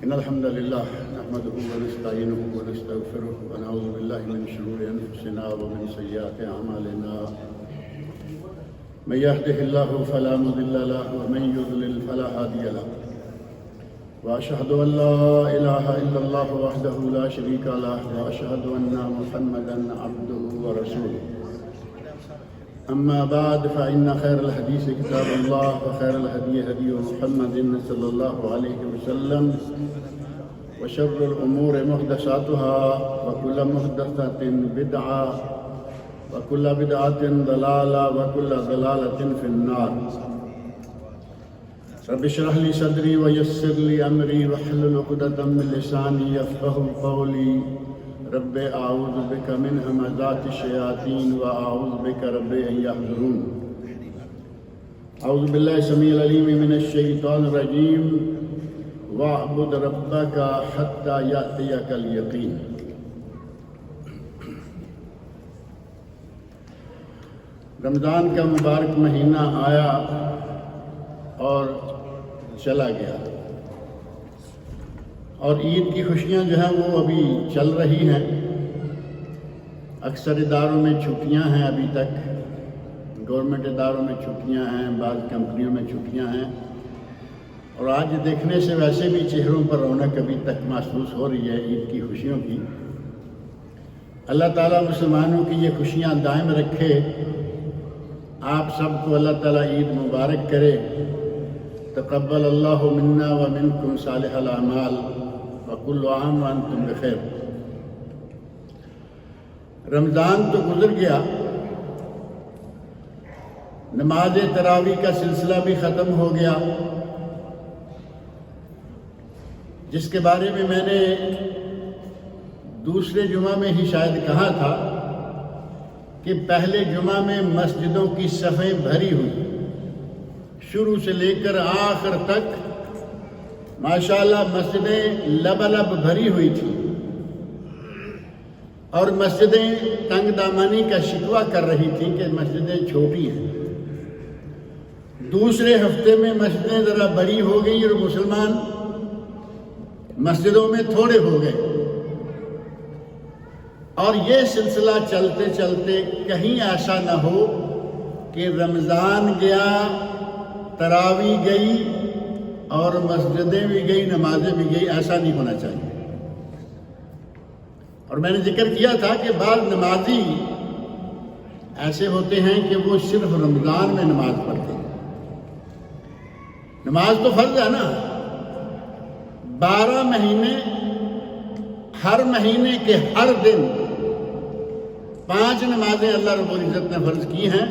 إن الحمد لله نحمده ونستعينه ونستغفره ونعوذ بالله من شرور أنفسنا ومن سيئات أعمالنا من يهده الله فلا مضل له ومن يضلل فلا هادي له وأشهد أن لا إله إلا الله وحده لا شريك له وأشهد أن محمدا عبده ورسوله أما بعد فإن خير الحديث كتاب الله وخير الهدي هدي محمد صلى الله عليه وسلم وشر الأمور محدثاتها وكل محدثة بدعة وكل بدعة ضلالة وكل ضلالة في النار. رب اشرح لي صدري ويسر لي أمري واحلل عقدة من لساني يفقهوا قولي. رب اعوذ بك من همزات الشياطين واعوذ بك رب ان يحضرون. اعوذ بالله السميع العليم من الشيطان الرجيم واعبد ربك حتى يأتيك اليقين. رمضان کا مبارک مہینہ آیا اور چلا گیا، اور عید کی خوشیاں جو ہیں وہ ابھی چل رہی ہیں. اکثر اداروں میں چھٹیاں ہیں، ابھی تک گورنمنٹ اداروں میں چھٹیاں ہیں، بعض کمپنیوں میں چھٹیاں ہیں، اور آج دیکھنے سے ویسے بھی چہروں پر رونق ابھی تک محسوس ہو رہی ہے عید کی خوشیوں کی. اللہ تعالیٰ مسلمانوں کی یہ خوشیاں دائم رکھے. آپ سب کو اللہ تعالیٰ عید مبارک کرے. تقبل اللہ منا ومنکم صالح الاعمال وکل عام وانتم بخیر. رمضان تو گزر گیا، نماز تراویح کا سلسلہ بھی ختم ہو گیا، جس کے بارے میں نے دوسرے جمعہ میں ہی شاید کہا تھا کہ پہلے جمعہ میں مسجدوں کی صفیں بھری ہوئی، شروع سے لے کر آخر تک ماشاءاللہ مسجدیں لبلب بھری ہوئی تھی، اور مسجدیں تنگ دامانی کا شکوہ کر رہی تھیں کہ مسجدیں چھوٹی ہیں. دوسرے ہفتے میں مسجدیں ذرا بڑی ہو گئی اور مسلمان مسجدوں میں تھوڑے ہو گئے، اور یہ سلسلہ چلتے چلتے کہیں ایسا نہ ہو کہ رمضان گیا، تراویح گئی اور مسجدیں بھی گئی، نمازیں بھی گئی. ایسا نہیں ہونا چاہیے. اور میں نے ذکر کیا تھا کہ بعض نمازی ایسے ہوتے ہیں کہ وہ صرف رمضان میں نماز پڑھتے ہیں. نماز تو فرض ہے نا، 12 مہینے، ہر مہینے کے ہر دن 5 نمازیں اللہ رب العزت نے فرض کی ہیں.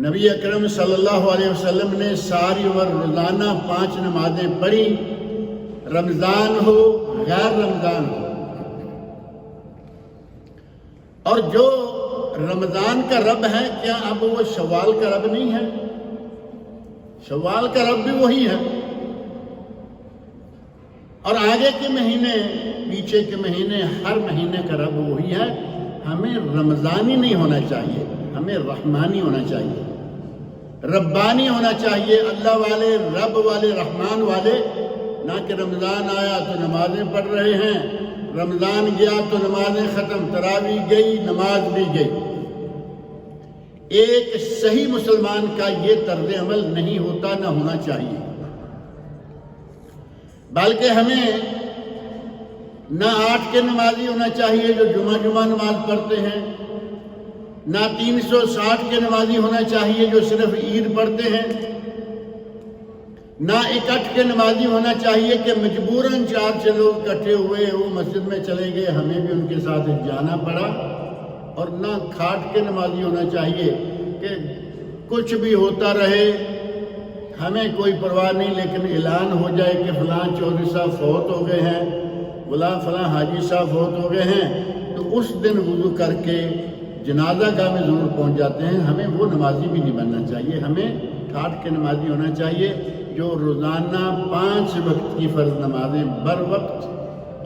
نبی اکرم صلی اللہ علیہ وسلم نے ساری عمر روزانہ 5 نمازیں پڑھی، رمضان ہو غیر رمضان ہو. اور جو رمضان کا رب ہے، کیا اب وہ شوال کا رب نہیں ہے؟ شوال کا رب بھی وہی ہے، اور آگے کے مہینے، پیچھے کے مہینے، ہر مہینے کا رب وہی ہے. ہمیں رمضانی نہیں ہونا چاہیے، ہمیں رحمانی ہونا چاہیے، ربانی ہونا چاہیے. اللہ والے، رب والے، رحمان والے. نہ کہ رمضان آیا تو نمازیں پڑھ رہے ہیں، رمضان گیا تو نمازیں ختم، تراویح گئی، نماز بھی گئی. ایک صحیح مسلمان کا یہ طرز عمل نہیں ہوتا، نہ ہونا چاہیے. بلکہ ہمیں نہ 8 کے نمازی ہونا چاہیے جو جمعہ نماز پڑھتے ہیں، نہ 360 کے نمازی ہونا چاہیے جو صرف عید پڑھتے ہیں، نہ 61 کے نمازی ہونا چاہیے کہ مجبوراً 4 لوگ اکٹھے ہوئے، وہ مسجد میں چلے گئے، ہمیں بھی ان کے ساتھ جانا پڑا. اور نہ کھاٹ کے نمازی ہونا چاہیے کہ کچھ بھی ہوتا رہے، ہمیں کوئی پرواہ نہیں، لیکن اعلان ہو جائے کہ فلاں چودھری صاحب فوت ہو گئے ہیں، فلاں حاجی صاحب فوت ہو گئے ہیں، تو اس دن وضو کر کے جنازہ گاہ میں ضرور پہنچ جاتے ہیں. ہمیں وہ نمازی بھی نہیں بننا چاہیے. ہمیں ٹھاٹ کے نمازی ہونا چاہیے جو روزانہ 5 وقت کی فرض نمازیں بر وقت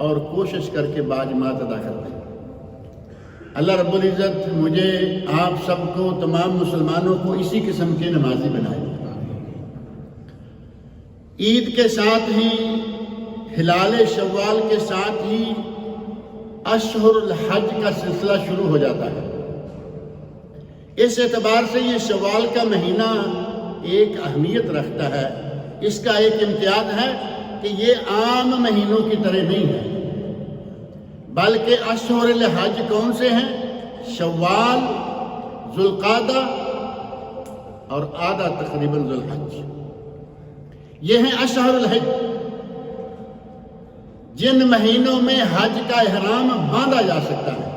اور کوشش کر کے باجماعت ادا کرتے ہیں. اللہ رب العزت مجھے، آپ سب کو، تمام مسلمانوں کو اسی قسم کے نمازی بنائے. عید کے ساتھ ہی ہلال شوال کے ساتھ ہی اشہر الحج کا سلسلہ شروع ہو جاتا ہے۔ اس اعتبار سے یہ شوال کا مہینہ ایک اہمیت رکھتا ہے، اس کا ایک امتیاز ہے کہ یہ عام مہینوں کی طرح نہیں ہے، بلکہ اشہر الحج کون سے ہیں؟ شوال، ذوالقعدہ اور آدھا تقریباً ذوالحج، یہ ہیں اشہر الحج، جن مہینوں میں حج کا احرام باندھا جا سکتا ہے۔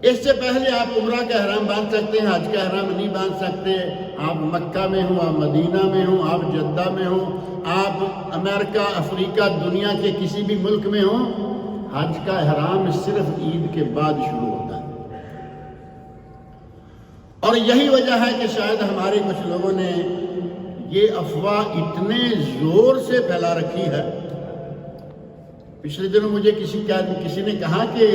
اس سے پہلے آپ عمرہ کا احرام باندھ سکتے ہیں، حج کا احرام نہیں باندھ سکتے۔ آپ مکہ میں ہوں، آپ مدینہ میں ہوں، آپ جدہ میں ہوں، آپ امریکہ، افریقہ، دنیا کے کسی بھی ملک میں ہوں، حج کا احرام صرف عید کے بعد شروع ہوتا ہے۔ اور یہی وجہ ہے کہ شاید ہمارے کچھ لوگوں نے یہ افواہ اتنے زور سے پھیلا رکھی ہے۔ پچھلے دنوں مجھے کسی نے کہا کہ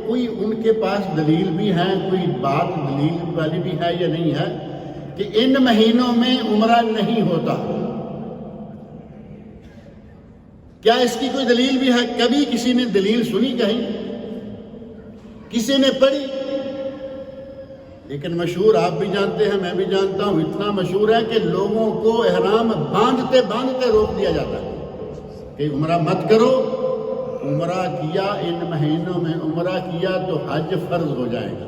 کوئی ان کے پاس دلیل بھی ہے، کوئی بات دلیل والی بھی ہے یا نہیں ہے کہ ان مہینوں میں عمرہ نہیں ہوتا، کیا اس کی کوئی دلیل بھی ہے؟ کبھی کسی نے دلیل سنی کہیں؟ کسی نے پڑھی؟ لیکن مشہور آپ بھی جانتے ہیں، میں بھی جانتا ہوں، اتنا مشہور ہے کہ لوگوں کو احرام باندھتے باندھتے روک دیا جاتا ہے کہ عمرہ مت کرو، عمرہ کیا ان مہینوں میں عمرہ کیا تو حج فرض ہو جائے گا۔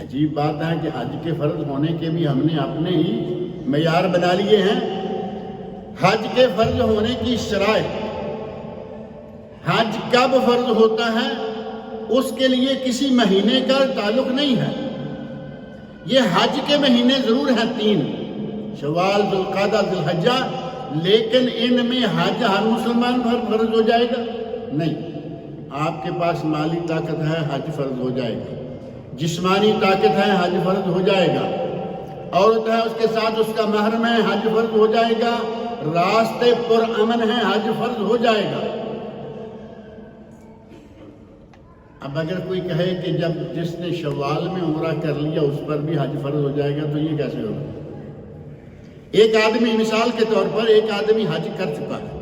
عجیب بات ہے کہ حج کے فرض ہونے کے بھی ہم نے اپنے ہی معیار بنا لیے ہیں۔ حج کے فرض ہونے کی شرائط، حج کب فرض ہوتا ہے اس کے لیے کسی مہینے کا تعلق نہیں ہے۔ یہ حج کے مہینے ضرور ہیں 3، شوال، ذوالقعدہ، ذوالحجہ، لیکن ان میں حج ہر مسلمان پر فرض ہو جائے گا؟ نہیں۔ آپ کے پاس مالی طاقت ہے، حج فرض ہو جائے گا، جسمانی طاقت ہے، حج فرض ہو جائے گا، عورت ہے اس کے ساتھ اس کا محرم ہے، حج فرض ہو جائے گا، راستے پر امن ہے، حج فرض ہو جائے گا۔ اب اگر کوئی کہے کہ جس نے شوال میں عمرہ کر لیا اس پر بھی حج فرض ہو جائے گا، تو یہ کیسے ہوگا؟ ایک آدمی، مثال کے طور پر ایک آدمی حج کر چکا ہے،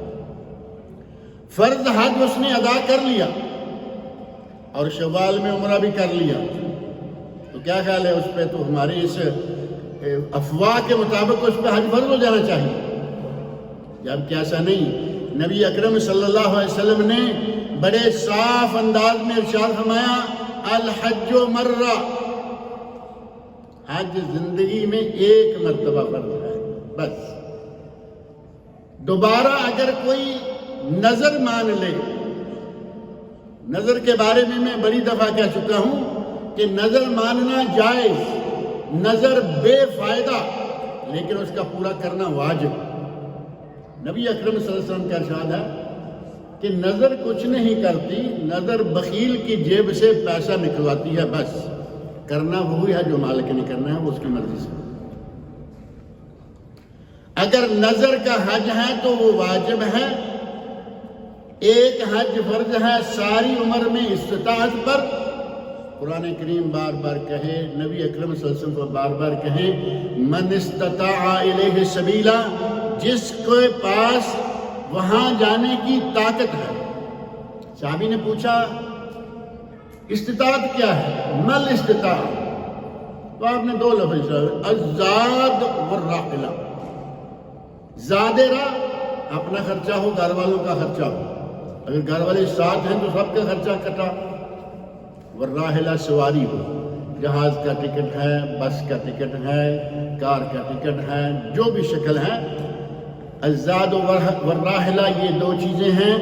فرض حج اس نے ادا کر لیا اور شوال میں عمرہ بھی کر لیا، تو کیا خیال ہے اس پہ؟ تو ہماری اس افواہ کے مطابق اس پہ حج فرض ہو جانا چاہیے، جبکہ ایسا نہیں۔ نبی اکرم صلی اللہ علیہ وسلم نے بڑے صاف انداز میں ارشاد فرمایا، الحج مرہ، حج زندگی میں ایک مرتبہ فرض ہے، بس۔ دوبارہ اگر کوئی نظر مان لے، نظر کے بارے میں بڑی دفعہ کہہ چکا ہوں کہ نظر ماننا جائز، نظر بے فائدہ، لیکن اس کا پورا کرنا واجب۔ نبی اکرم صلی اللہ علیہ وسلم کا ارشاد ہے کہ نظر کچھ نہیں کرتی، نظر بخیل کی جیب سے پیسہ نکلواتی ہے، بس کرنا وہی ہے جو مالک نے کرنا ہے، وہ اس کی مرضی سے۔ اگر نظر کا حج ہے تو وہ واجب ہے، ایک حج فرض ہے ساری عمر میں استطاعت پر۔ قرآن کریم بار بار کہے، نبی اکرم صلی اللہ علیہ وسلم کو بار بار کہے، من استطاع الیہ سبیلا، جس کے پاس وہاں جانے کی طاقت ہے۔ صحابی نے پوچھا استطاعت کیا ہے؟ مل استطاعت، تو آپ نے 2 لفظ، الزاد والراحلہ، زاد راہ، اپنا خرچہ ہو، گھر والوں کا خرچہ ہو، اگر گھر والے ساتھ ہیں تو سب کا خرچہ کٹا، والراحلہ، سواری ہو، جہاز کا ٹکٹ ہے، بس کا ٹکٹ ہے، کار کا ٹکٹ ہے، جو بھی شکل ہے۔ الزاد والراحلہ یہ 2 چیزیں ہیں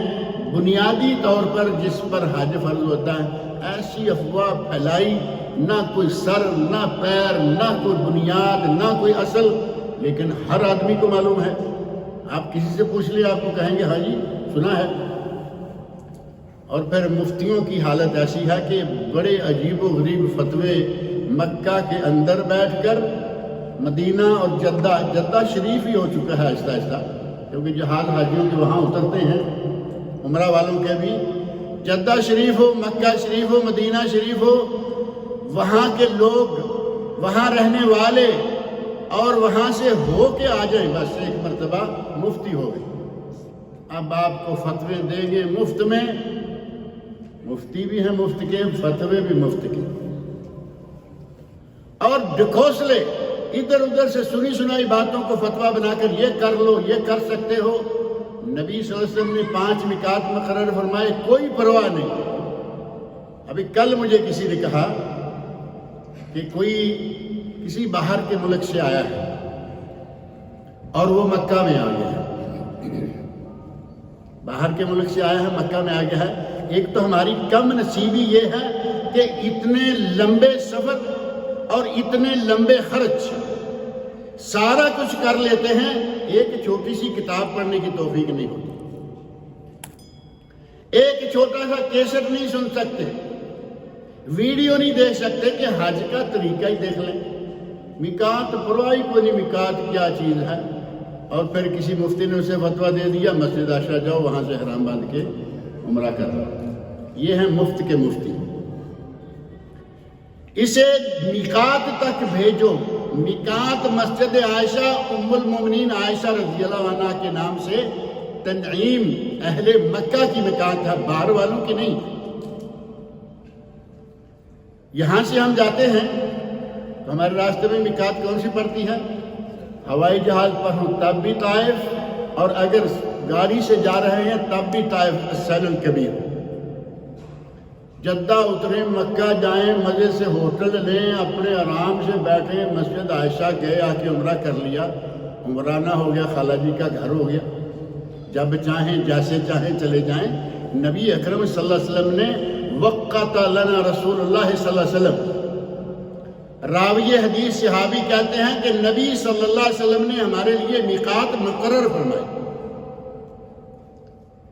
بنیادی طور پر جس پر حج فرض ہوتا ہے۔ ایسی افواہ پھیلائی، نہ کوئی سر، نہ پیر، نہ کوئی بنیاد، نہ کوئی اصل، لیکن ہر آدمی کو معلوم ہے۔ آپ کسی سے پوچھ لیں، آپ کو کہیں گے ہاں جی سنا ہے۔ اور پھر مفتیوں کی حالت ایسی ہے کہ بڑے عجیب و غریب فتوے مکہ کے اندر بیٹھ کر، مدینہ اور جدہ شریف ہی ہو چکا ہے آہستہ آہستہ، کیونکہ جہاز حاجیوں کے وہاں اترتے ہیں، عمرہ والوں کے بھی، جدہ شریف ہو، مکہ شریف ہو، مدینہ شریف ہو، وہاں کے لوگ، وہاں رہنے والے اور وہاں سے ہو کے آ جائیں، بس ایک مرتبہ مفتی ہو گئے۔ اب آپ کو فتوے دیں گے مفت میں، مفتی بھی ہیں مفت کے، فتوے بھی مفت کے، اور ڈھکوسلے ادھر ادھر سے سنی سنائی باتوں کو فتویٰ بنا کر یہ کر لو، یہ کر سکتے ہو۔ نبی صلی اللہ علیہ وسلم نے 5 مقات مقرر فرمائے، کوئی پرواہ نہیں۔ ابھی کل مجھے کسی نے کہا کہ کوئی کسی باہر کے ملک سے آیا ہے اور وہ مکہ میں آ گیا ہے، باہر کے ملک سے آیا ہے مکہ میں آ گیا ہے۔ ایک تو ہماری کم نصیبی یہ ہے کہ اتنے لمبے سفر اور اتنے لمبے خرچ سارا کچھ کر لیتے ہیں، ایک چھوٹی سی کتاب پڑھنے کی توفیق نہیں ہوتی، ایک چھوٹا سا کیسٹ نہیں سن سکتے، ویڈیو نہیں دیکھ سکتے کہ حج کا طریقہ ہی دیکھ لیں۔ مقات پرواہی کو نہیں مقات کیا چیز ہے، اور پھر کسی مفتی نے اسے فتویٰ دے دیا مسجد عائشہ جاؤ، وہاں سے احرام باندھ کے عمرہ کر لو۔ یہ ہیں مفت کے مفتی۔ اسے مقات تک بھیجو۔ مقات مسجد عائشہ ام المومنین عائشہ رضی اللہ عنہ کے نام سے تنعیم اہل مکہ کی مقات ہے، باہر والوں کی نہیں۔ یہاں سے ہم جاتے ہیں تو ہمارے راستے میں مقات کون سی پڑتی ہے؟ ہوائی جہاز پر ہوں تب بھی طائف، اور اگر گاڑی سے جا رہے ہیں تب بھی طائف السیل الکبیر۔ جدہ اتریں، مکہ جائیں، مزے سے ہوٹل لیں، اپنے آرام سے بیٹھیں، مسجد عائشہ گئے، آ کے عمرہ کر لیا، عمرانہ ہو گیا، خالہ جی کا گھر ہو گیا، جب چاہیں جیسے چاہیں چلے جائیں۔ نبی اکرم صلی اللہ علیہ وسلم نے وقت لنا رسول اللہ صلی اللہ علیہ وسلم، راوی حدیث صحابی کہتے ہیں کہ نبی صلی اللہ علیہ وسلم نے ہمارے لیے مقات مقرر فرمائے،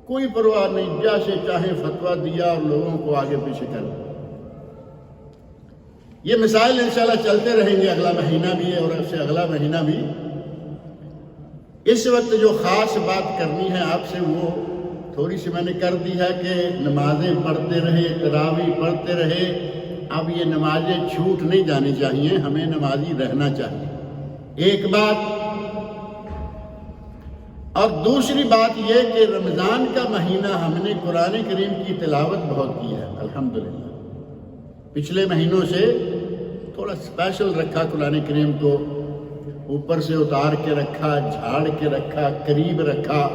کوئی پرواہ نہیں، جیسے چاہیں فتویٰ دیا اور لوگوں کو آگے پیچھے کر دیا۔ یہ مسائل انشاءاللہ چلتے رہیں گے، اگلا مہینہ بھی ہے اور اس سے اگلا مہینہ بھی۔ اس وقت جو خاص بات کرنی ہے آپ سے وہ تھوڑی سی میں نے کر دی ہے کہ نمازیں پڑھتے رہے، تراویح پڑھتے رہے۔ اب یہ نمازیں چھوٹ نہیں جانی چاہیے، ہمیں نمازی رہنا چاہیے، ایک بات۔ اور دوسری بات یہ کہ رمضان کا مہینہ ہم نے قرآن کریم کی تلاوت بہت کی ہے الحمدللہ۔ پچھلے مہینوں سے تھوڑا اسپیشل رکھا، قرآن کریم کو اوپر سے اتار کے رکھا، جھاڑ کے رکھا، قریب رکھا۔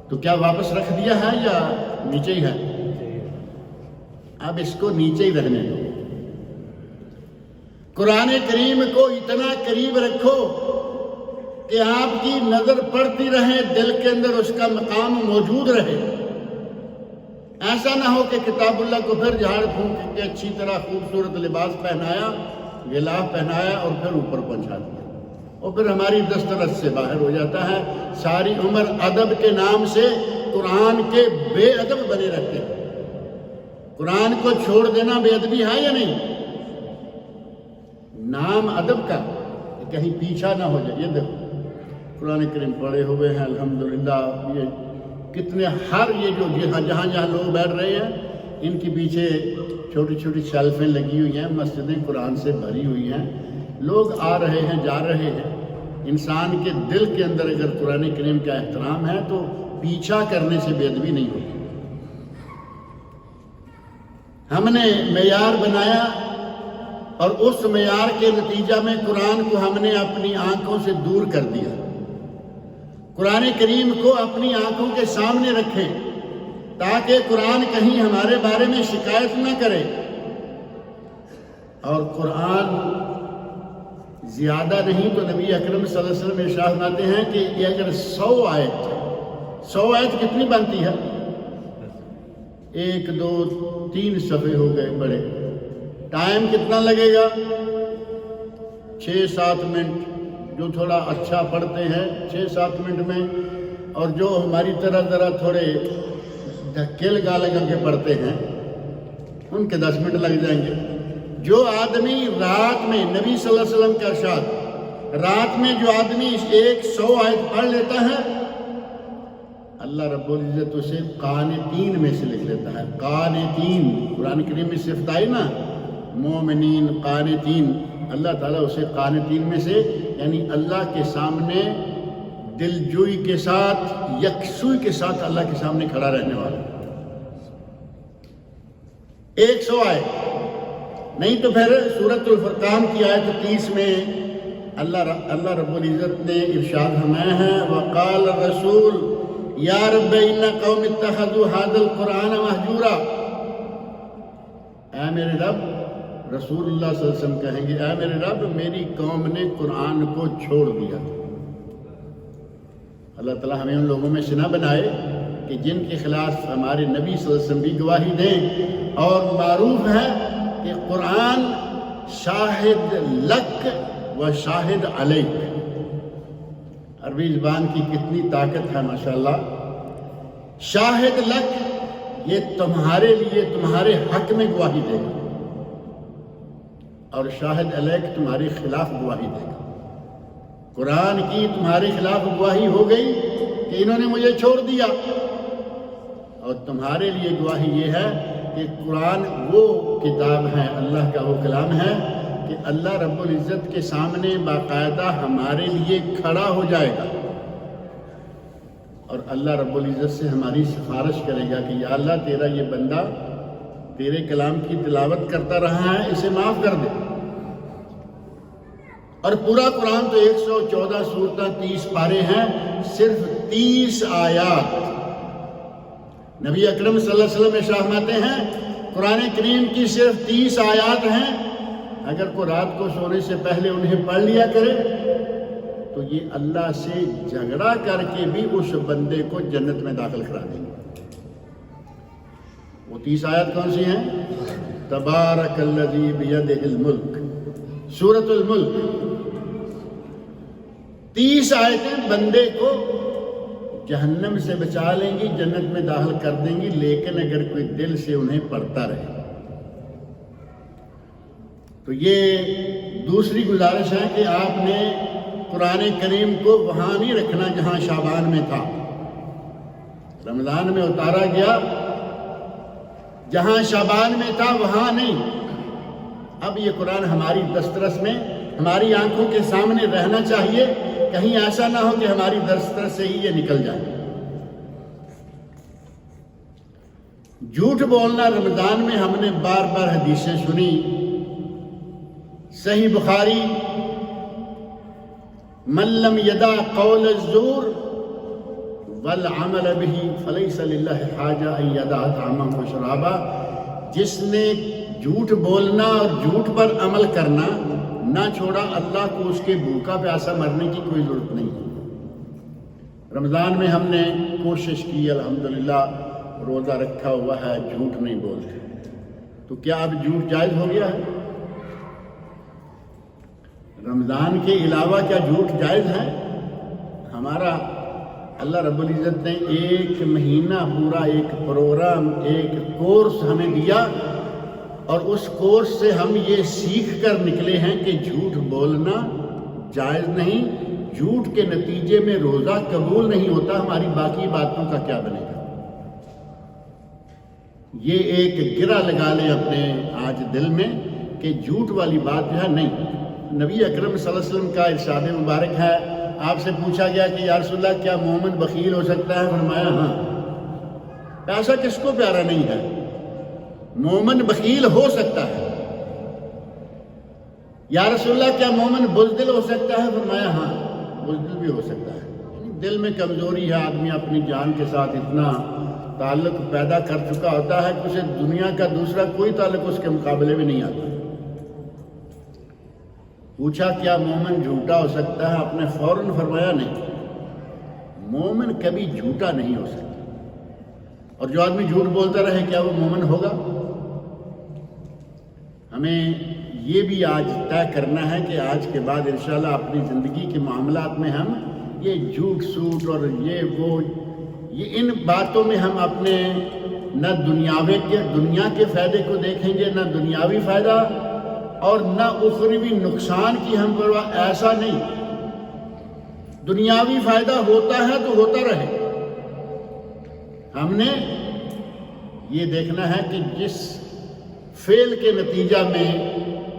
تو کیا واپس رکھ دیا ہے یا نیچے ہی ہے؟ اب اس کو نیچے ہی رہنے دو۔ قرآن کریم کو اتنا قریب رکھو کہ آپ کی نظر پڑتی رہے، دل کے اندر اس کا مقام موجود رہے۔ ایسا نہ ہو کہ کتاب اللہ کو پھر جھاڑ پھونک کے اچھی طرح خوبصورت لباس پہنایا، غلاف پہنایا اور پھر اوپر پہنچا دیا، اور پھر ہماری دسترس سے باہر ہو جاتا ہے۔ ساری عمر ادب کے نام سے قرآن کے بے ادب بنے رہتے ہیں۔ قرآن کو چھوڑ دینا بے ادبی ہے یا نہیں؟ نام ادب کا، کہیں پیچھا نہ ہو جائے۔ یہ دیکھو قرآن کریم پڑھے ہوئے ہیں الحمدللہ، یہ کتنے یہ جو جہاں لوگ بیٹھ رہے ہیں ان کے پیچھے چھوٹی چھوٹی شیلفیں لگی ہوئی ہیں، مسجدیں قرآن سے بھری ہوئی ہیں، لوگ آ رہے ہیں جا رہے ہیں۔ انسان کے دل کے اندر اگر قرآن کریم کا احترام ہے تو پیچھا کرنے سے بے ادبی نہیں ہوتی۔ ہم نے معیار بنایا اور اس معیار کے نتیجہ میں قرآن کو ہم نے اپنی آنکھوں سے دور کر دیا۔ قرآن کریم کو اپنی آنکھوں کے سامنے رکھیں تاکہ قرآن کہیں ہمارے بارے میں شکایت نہ کرے۔ اور قرآن زیادہ نہیں تو نبی اکرم صلی اللہ علیہ وسلم ارشاد فرماتے ہیں کہ یہ اگر 100 آیت کتنی بنتی ہے؟ 1 2 3 صفحے ہو گئے بڑے، ٹائم کتنا لگے گا؟ 6-7 منٹ۔ جو تھوڑا اچھا پڑھتے ہیں 6-7 منٹ میں، اور جو ہماری طرح ذرا تھوڑے دھکے لگا کے پڑھتے ہیں ان کے 10 منٹ لگ جائیں گے۔ جو آدمی رات میں، نبی صلی اللہ علیہ وسلم کا ارشاد، رات میں جو آدمی 100 آیت پڑھ لیتا ہے اللہ رب العزت اسے قانتین میں سے لکھ لیتا ہے۔ قانتین، قرآن کریم میں صفت آئی نا، مومنین، قانتین، اللہ تعالیٰ اسے قانتین میں سے، یعنی اللہ کے سامنے دلجوئی کے ساتھ، یکسوئی کے ساتھ اللہ کے سامنے کھڑا رہنے والا. 100 آیت نہیں تو پھر سورۃ الفرقان کی آیت 30 میں اللہ رب العزت نے ارشاد فرمایا ہے وقال الرسول یا رب ان قوم اتخذوا هذا القرآن مہجورا. اے میرے رب، رسول اللہ صلی اللہ علیہ وسلم کہیں گے اے میرے رب میری قوم نے قرآن کو چھوڑ دیا. اللہ تعالیٰ ہمیں ان لوگوں میں سے نہ بنائے کہ جن کے خلاف ہمارے نبی صلی اللہ علیہ وسلم بھی گواہی دیں. اور معروف ہے کہ قرآن شاہد لک و شاہد علیک. عربی زبان کی کتنی طاقت ہے ماشاءاللہ. شاہد لک یہ تمہارے لیے تمہارے حق میں گواہی دے گا، اور شاہد علیک تمہارے خلاف گواہی دے گا. قرآن کی تمہارے خلاف گواہی ہو گئی کہ انہوں نے مجھے چھوڑ دیا، اور تمہارے لیے گواہی یہ ہے کہ قرآن وہ کتاب ہے، اللہ کا وہ کلام ہے کہ اللہ رب العزت کے سامنے باقاعدہ ہمارے لیے کھڑا ہو جائے گا، اور اللہ رب العزت سے ہماری سفارش کرے گا کہ یا اللہ تیرا یہ بندہ تیرے کلام کی تلاوت کرتا رہا ہے، اسے معاف کر دے. اور پورا قرآن تو 114 سورتیں 30 پارے ہیں، صرف 30 آیات. نبی اکرم صلی اللہ علیہ وسلم ارشاد فرماتے ہیں قرآن کریم کی صرف 30 آیات ہیں، اگر کوئی رات کو سونے سے پہلے انہیں پڑھ لیا کرے تو یہ اللہ سے جھگڑا کر کے بھی اس بندے کو جنت میں داخل کرا دیں گے. وہ 30 آیات کون سی ہیں؟ تبارک الذی بیدہ الملک، سورۃ الملک. 30 آیتیں بندے کو جہنم سے بچا لیں گی، جنت میں داخل کر دیں گی، لیکن اگر کوئی دل سے انہیں پڑھتا رہے. تو یہ دوسری گزارش ہے کہ آپ نے قرآن کریم کو وہاں نہیں رکھنا جہاں شعبان میں تھا. رمضان میں اتارا گیا، جہاں شعبان میں تھا وہاں نہیں. اب یہ قرآن ہماری دسترس میں، ہماری آنکھوں کے سامنے رہنا چاہیے، کہیں ایسا نہ ہو کہ ہماری دسترس سے ہی یہ نکل جائے. جھوٹ بولنا رمضان میں ہم نے بار بار حدیثیں سنی. صحیح بخاری من لم یدع قول الزور والعمل به فلیس للہ حاجہ ان یدع طعامہ و شرابہ. جس نے جھوٹ بولنا اور جھوٹ پر عمل کرنا نہ چھوڑا، اللہ کو اس کے بھوکا پیاسا مرنے کی کوئی ضرورت نہیں. رمضان میں ہم نے کوشش کی، الحمدللہ روزہ رکھا ہوا ہے، جھوٹ نہیں بولتے. تو کیا اب جھوٹ جائز ہو گیا ہے؟ رمضان کے علاوہ کیا جھوٹ جائز ہے؟ ہمارا اللہ رب العزت نے 1 مہینہ پورا، ایک پروگرام، ایک کورس ہمیں دیا، اور اس کورس سے ہم یہ سیکھ کر نکلے ہیں کہ جھوٹ بولنا جائز نہیں. جھوٹ کے نتیجے میں روزہ قبول نہیں ہوتا، ہماری باقی باتوں کا کیا بنے گا؟ یہ ایک گرہ لگا لیں اپنے آج دل میں کہ جھوٹ والی بات جو ہے نہیں. نبی اکرم صلی اللہ علیہ وسلم کا ارشاد مبارک ہے، آپ سے پوچھا گیا کہ یا رسول اللہ کیا مومن بخیل ہو سکتا ہے؟ فرمایا ہاں. پیسہ کس کو پیارا نہیں ہے؟ مومن بخیل ہو سکتا ہے. یا رسول اللہ کیا مومن بزدل ہو سکتا ہے؟ فرمایا ہاں بزدل بھی ہو سکتا ہے. دل میں کمزوری ہے، آدمی اپنی جان کے ساتھ اتنا تعلق پیدا کر چکا ہوتا ہے کہ اسے دنیا کا دوسرا کوئی تعلق اس کے مقابلے میں نہیں آتا. پوچھا کیا مومن جھوٹا ہو سکتا ہے؟ آپ نے فوراً فرمایا نہیں، مومن کبھی جھوٹا نہیں ہو سکتا. اور جو آدمی جھوٹ بولتا رہے کیا وہ مومن ہوگا؟ ہمیں یہ بھی آج طے کرنا ہے کہ آج کے بعد انشاءاللہ اپنی زندگی کے معاملات میں ہم یہ جھوٹ سوٹ اور یہ ان باتوں میں ہم اپنے نہ دنیا کے فائدے کو دیکھیں گے، نہ دنیاوی فائدہ اور نہ اخروی نقصان کی ہم پرواہ. ایسا نہیں، دنیاوی فائدہ ہوتا ہے تو ہوتا رہے. ہم نے یہ دیکھنا ہے کہ جس فعل کے نتیجہ میں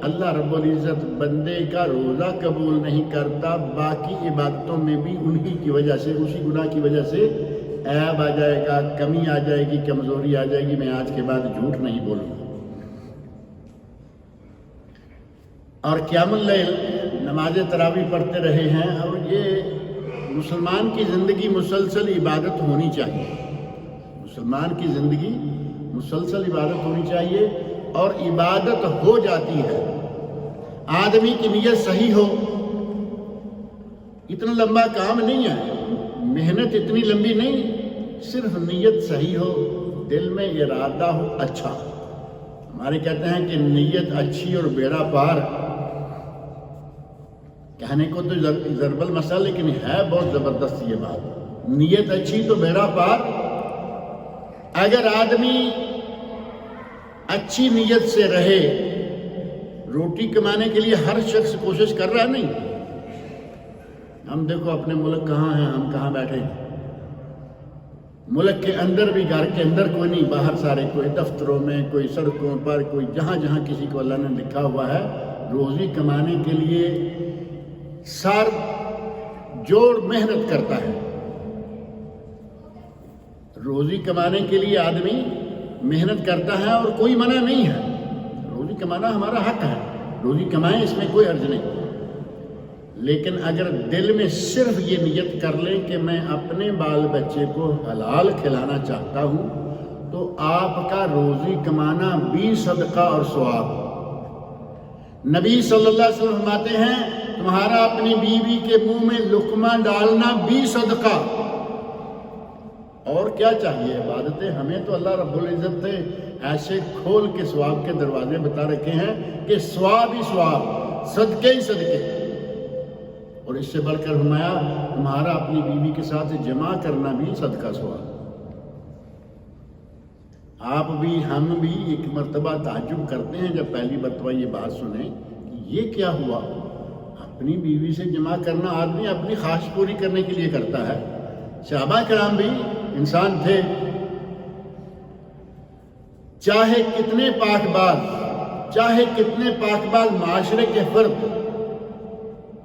اللہ رب العزت بندے کا روزہ قبول نہیں کرتا، باقی عبادتوں میں بھی انہی کی وجہ سے، اسی گناہ کی وجہ سے عیب آ جائے گا، کمی آ جائے گی، کمزوری آ جائے گی۔ میں آج کے بعد جھوٹ نہیں بولوں گا۔ اور قیام اللیل، نماز تراویح پڑھتے رہے ہیں، اور یہ مسلمان کی زندگی مسلسل عبادت ہونی چاہیے۔ مسلمان کی زندگی مسلسل عبادت ہونی چاہیے، اور عبادت ہو جاتی ہے۔ آدمی کی نیت صحیح ہو، اتنا لمبا کام نہیں ہے، محنت اتنی لمبی نہیں، صرف نیت صحیح ہو، دل میں ارادہ ہو اچھا۔ ہمارے کہتے ہیں کہ نیت اچھی اور بیڑا پار، کہنے کو تو ضرب المثل، لیکن ہے بہت زبردست یہ بات۔ نیت اچھی تو بیڑا پار۔ اگر آدمی اچھی نیت سے رہے، روٹی کمانے کے لیے ہر شخص کوشش کر رہا نہیں۔ ہم دیکھو اپنے ملک کہاں ہیں، ہم کہاں بیٹھے ہیں۔ ملک کے اندر بھی، گھر کے اندر کوئی نہیں، باہر سارے، کوئی دفتروں میں، کوئی سڑکوں پر، کوئی جہاں جہاں کسی کو اللہ نے لکھا ہوا ہے روزی کمانے کے لیے سر جوڑ محنت کرتا ہے۔ روزی کمانے کے لیے آدمی محنت کرتا ہے، اور کوئی منع نہیں ہے، روزی کمانا ہمارا حق ہے، روزی کمائیں، اس میں کوئی حرج نہیں۔ لیکن اگر دل میں صرف یہ نیت کر لیں کہ میں اپنے بال بچے کو حلال کھلانا چاہتا ہوں، تو آپ کا روزی کمانا بھی صدقہ اور ثواب۔ نبی صلی اللہ علیہ وسلم فرماتے ہیں تمہارا اپنی بیوی کے منہ میں لقمہ ڈالنا بھی صدقہ۔ اور کیا چاہیے؟ عبادتیں ہمیں تو اللہ رب العزت نے ایسے کھول کے ثواب کے دروازے بتا رکھے ہیں کہ ثواب ہی ثواب، صدقے ہی صدقے۔ اور اس سے بڑھ کر فرمایا تمہارا اپنی بیوی کے ساتھ جمع کرنا بھی صدقہ ثواب۔ آپ بھی، ہم بھی ایک مرتبہ تعجب کرتے ہیں جب پہلی مرتبہ یہ بات سنیں کہ یہ کیا ہوا؟ اپنی بیوی سے جمع کرنا آدمی اپنی خواہش پوری کرنے کے لیے کرتا ہے۔ صحابہ کرام بھی انسان تھے، چاہے کتنے پاک باز معاشرے کے فرد،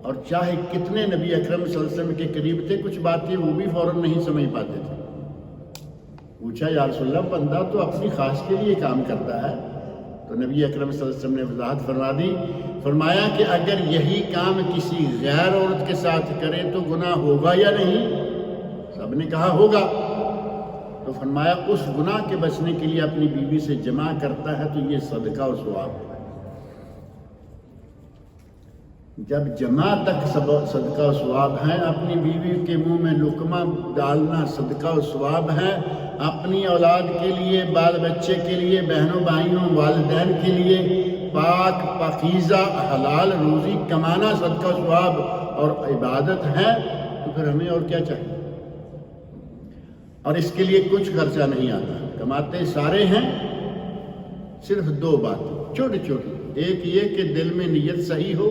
اور چاہے کتنے نبی اکرم صلی اللہ علیہ وسلم کے قریب تھے، کچھ باتیں وہ بھی فوراً نہیں سمجھ پاتے تھے۔ پوچھا یا رسول اللہ، بندہ تو اپنی خواہش کے لیے کام کرتا ہے، تو نبی اکرم صلی اللہ علیہ وسلم نے وضاحت فرما دی، فرمایا کہ اگر یہی کام کسی غیر عورت کے ساتھ کرے تو گناہ ہوگا یا نہیں؟ سب نے کہا ہوگا۔ تو فرمایا اس گناہ کے بچنے کے لیے اپنی بیوی سے جمع کرتا ہے تو یہ صدقہ اور ثواب ہے۔ جب جمع تک صدقہ و ثواب ہے، اپنی بیوی کے منہ میں لقمہ ڈالنا صدقہ و ثواب ہے، اپنی اولاد کے لیے، بال بچے کے لیے، بہنوں بھائیوں، والدین کے لیے پاک پاکیزہ حلال روزی کمانا صدقہ و ثواب اور عبادت ہے، تو پھر ہمیں اور کیا چاہیے؟ اور اس کے لیے کچھ خرچہ نہیں آتا، کماتے سارے ہیں، صرف دو باتیں چھوٹی چھوٹی۔ ایک یہ کہ دل میں نیت صحیح ہو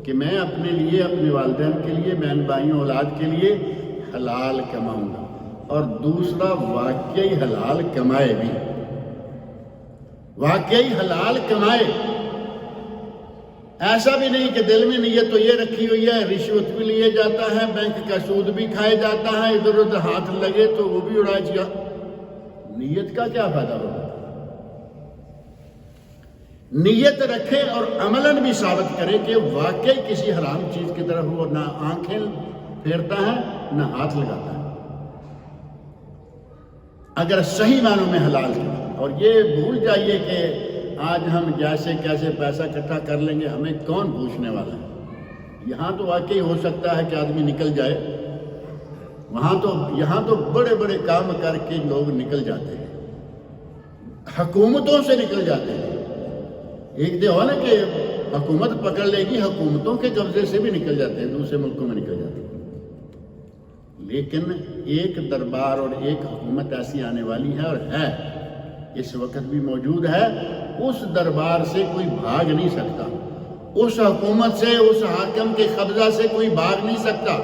کہ میں اپنے لیے، اپنے والدین کے لیے، بہن بھائیوں، اولاد کے لیے حلال کماؤں گا، اور دوسرا واقعی حلال کمائے بھی، واقعی حلال کمائے۔ ایسا بھی نہیں کہ دل میں نیت تو یہ رکھی ہوئی ہے، رشوت بھی لیے جاتا ہے، بینک کا سود بھی کھائے جاتا ہے، ادھر ادھر ہاتھ لگے تو وہ بھی اڑا جائے، نیت کا کیا فائدہ ہوگا؟ نیت رکھے اور عملاً بھی ثابت کرے کہ واقعی کسی حرام چیز کی طرف وہ نہ آنکھیں پھیرتا ہے نہ ہاتھ لگاتا ہے، اگر صحیح معنوں میں حلال ہے۔ اور یہ بھول جائیے کہ آج ہم جیسے کیسے پیسہ اکٹھا کر لیں گے، ہمیں کون پوچھنے والا ہے؟ یہاں تو واقعی ہو سکتا ہے کہ آدمی نکل جائے، یہاں تو بڑے بڑے کام کر کے لوگ نکل جاتے ہیں، حکومتوں سے نکل جاتے ہیں۔ ایک دن ہو نا کہ حکومت پکڑ لے گی، حکومتوں کے قبضے سے بھی نکل جاتے ہیں، دوسرے ملکوں میں نکل جاتے ہیں۔ لیکن ایک دربار اور ایک حکومت ایسی آنے والی ہے، اور ہے اس وقت بھی موجود ہے، اس دربار سے کوئی بھاگ نہیں سکتا، اس حکومت سے، اس حاکم کے قبضہ سے کوئی بھاگ نہیں سکتا،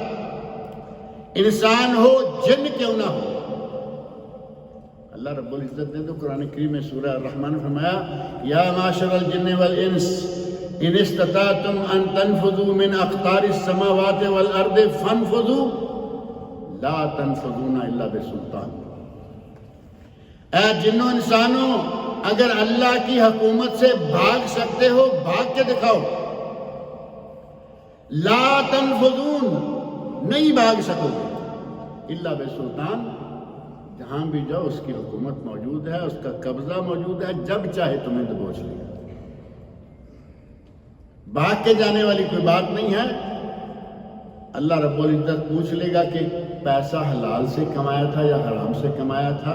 انسان ہو جن کیوں نہ ہو۔ اللہ رب العزت نے تو قرآن کریم میں سورہ الرحمن فرمایا یا معاشر الجن والانس ان استطعتم ان تنفذوا من اقطار السماوات والارض فانفذوا لا تنفذون الا بسلطان۔ اے جنوں انسانوں، اگر اللہ کی حکومت سے بھاگ سکتے ہو بھاگ کے دکھاؤ۔ لا تنفذون، نہیں بھاگ سکو گے الا بسلطان، جہاں بھی جاؤ اس کی حکومت موجود ہے، اس کا قبضہ موجود ہے، جب چاہے تمہیں دبوچ لے گا۔ بھاگ کے جانے والی کوئی بات نہیں ہے۔ اللہ رب العزت پوچھ لے گا کہ پیسہ حلال سے کمایا تھا یا حرام سے کمایا تھا،